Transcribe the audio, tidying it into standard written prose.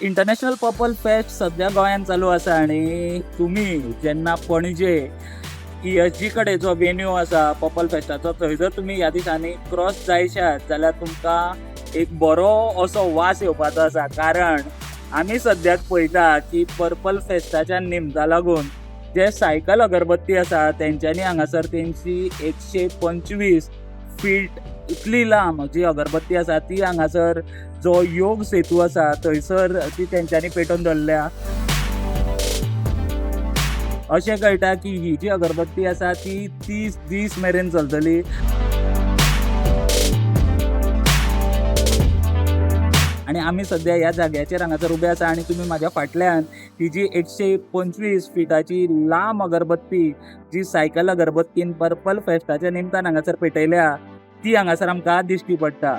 International purple fest सध्या गोंयांत चालू आसा आणि तुम्ही जेन्ना पणजे ESG कडेन जो वेन्यू आसा पर्पल फेस्टाचो थंय जर तुमी ह्या दिसांनी क्रॉस जायशात जाल्यार तुमकां एक बरो असो वास येवपाचो आसा. कारण आमी सद्याक पळयता की पर्पल फेस्टाच्या निमतां लागून जे सायकल अगरबत्ती आसा तेंच्यांनी हांगासर तेंची 125 फीट इतली लांब जी अगरबत्ती आसा ती हांगासर जो योग सेतू आसा थंयसर ती तेंच्यांनी पेटोवन दवरल्या. अशें कळटा की ही जी अगरबत्ती आसा ती 30 दीस मेरेन चलतली. आणि आमी सद्या ह्या जाग्याचेर हांगासर उबे आसा आणि तुम्ही म्हाज्या फाटल्यान ही जी 125 फिटाची लांब अगरबत्ती जी सायकल अगरबत्तीन पर्पल फेस्टाच्या निमतान हांगासर पेटयल्या ती हांगासर आमकां दिश्टी पडटा.